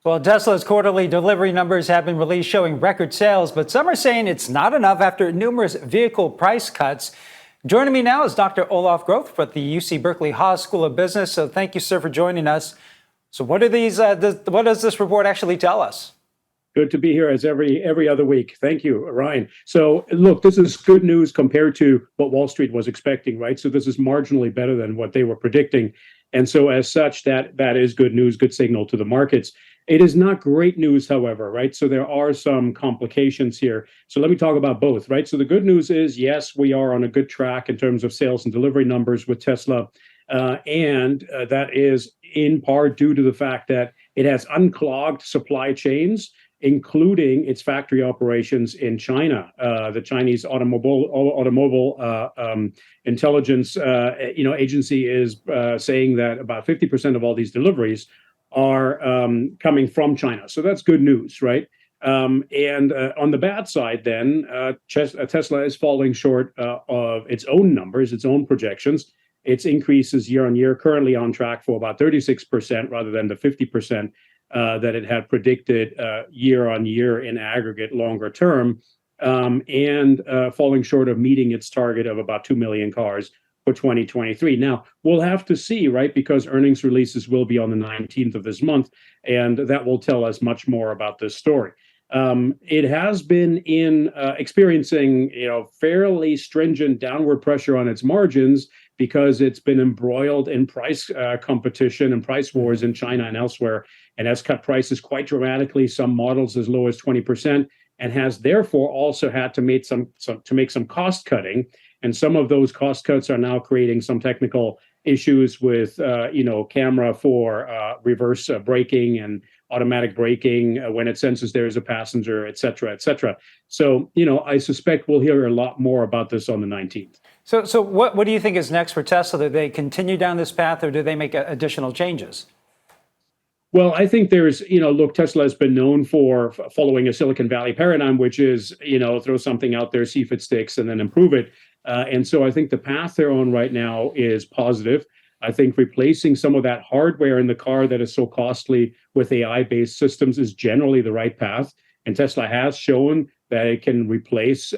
Well, Tesla's quarterly delivery numbers have been released showing record sales, but some are saying it's not enough after numerous vehicle price cuts. Joining me now is Dr. Olaf Groth from the UC Berkeley Haas School of Business. So thank you, sir, for joining us. So what are these? What does this report actually tell us? Good to be here as every other week. Thank you, Ryan. So look, this is good news compared to what Wall Street was expecting, right? So this is marginally better than what they were predicting. And so as such, that is good news, good signal to the markets. It is not great news, however, right? So there are some complications here. So let me talk about both, right? So the good news is, yes, we are on a good track in terms of sales and delivery numbers with Tesla. And that is in part due to the fact that it has unclogged supply chains, including its factory operations in China. The Chinese automobile intelligence agency is saying that about 50% of all these deliveries are coming from China. So that's good news, right? And on the bad side, then, Tesla is falling short of its own numbers, its own projections. Its increases year on year, currently on track for about 36% rather than the 50% that it had predicted year on year in aggregate longer term, and falling short of meeting its target of about 2 million cars for 2023. Now, we'll have to see, right, because earnings releases will be on the 19th of this month, and that will tell us much more about this story. It has been experiencing, fairly stringent downward pressure on its margins because it's been embroiled in price competition and price wars in China and elsewhere, and has cut prices quite dramatically, some models as low as 20%, and has therefore also had to make some cost cutting. And some of those cost cuts are now creating some technical issues with, camera for reverse braking and automatic braking when it senses there is a passenger, et cetera, et cetera. So, I suspect we'll hear a lot more about this on the 19th. So what do you think is next for Tesla? Do they continue down this path, or do they make additional changes? Well, I think there's, Tesla has been known for following a Silicon Valley paradigm, which is, throw something out there, see if it sticks, and then improve it. And so I think the path they're on right now is positive. I think replacing some of that hardware in the car that is so costly with AI-based systems is generally the right path. And Tesla has shown that it can replace,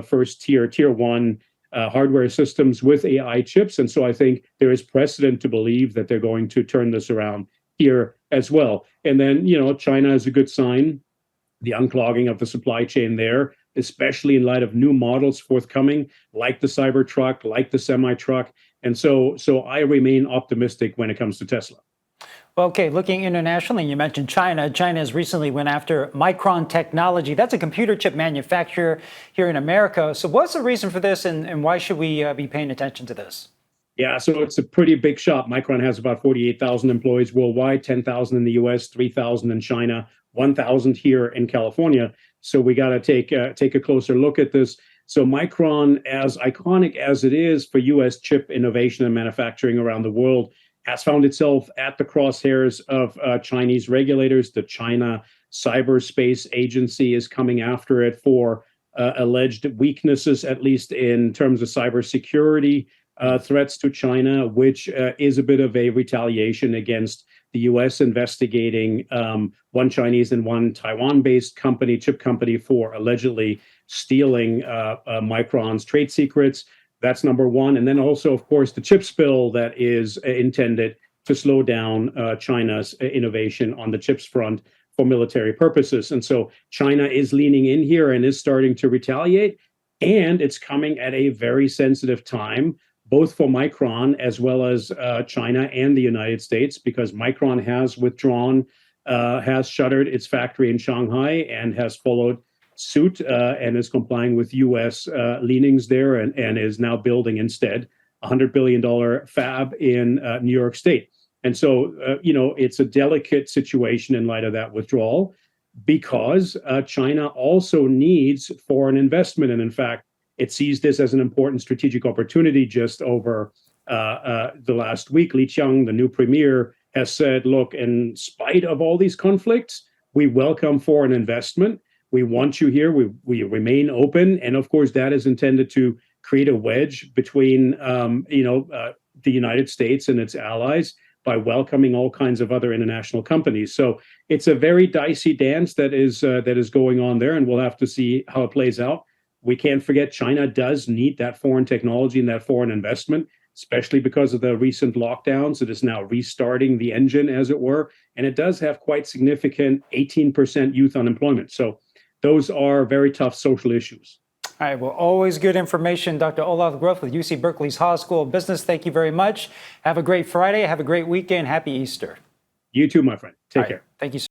first tier one hardware systems with AI chips. And so I think there is precedent to believe that they're going to turn this around here as well. And then, China is a good sign, the unclogging of the supply chain there, especially in light of new models forthcoming, like the Cybertruck, like the semi-truck. And so I remain optimistic when it comes to Tesla. Well, okay, looking internationally, you mentioned China. China has recently went after Micron technology. That's a computer chip manufacturer here in America. So what's the reason for this, and why should we be paying attention to this? Yeah, so it's a pretty big shop. Micron has about 48,000 employees worldwide, 10,000 in the US, 3,000 in China, 1,000 here in California. So we got to take a closer look at this. So Micron, as iconic as it is for US chip innovation and manufacturing around the world, has found itself at the crosshairs of Chinese regulators. The China Cyberspace Agency is coming after it for alleged weaknesses, at least in terms of cybersecurity threats to China, which is a bit of a retaliation against the U.S. investigating one Chinese and one Taiwan-based chip company, for allegedly stealing Micron's trade secrets. That's number one. And then also, of course, the chip spill that is intended to slow down China's innovation on the chips front for military purposes. And so China is leaning in here and is starting to retaliate. And it's coming at a very sensitive time, both for Micron as well as China and the United States, because Micron has withdrawn, has shuttered its factory in Shanghai and has followed suit and is complying with U.S. leanings there, and is now building instead a $100 billion fab in New York State. And so, it's a delicate situation in light of that withdrawal, because China also needs foreign investment. And in fact, it sees this as an important strategic opportunity. Just over the last week, Li Qiang, the new premier, has said, look, in spite of all these conflicts, we welcome foreign investment. We want you here. We remain open. And of course, that is intended to create a wedge between, the United States and its allies by welcoming all kinds of other international companies. So it's a very dicey dance that is going on there, and we'll have to see how it plays out. We can't forget China does need that foreign technology and that foreign investment, especially because of the recent lockdowns. It is now restarting the engine, as it were, and it does have quite significant 18% youth unemployment. So those are very tough social issues. All right, well, always good information. Dr. Olaf Groth with UC Berkeley's Haas School of Business, thank you very much. Have a great Friday. Have a great weekend. Happy Easter. You too, my friend. Take care. Thank you, sir.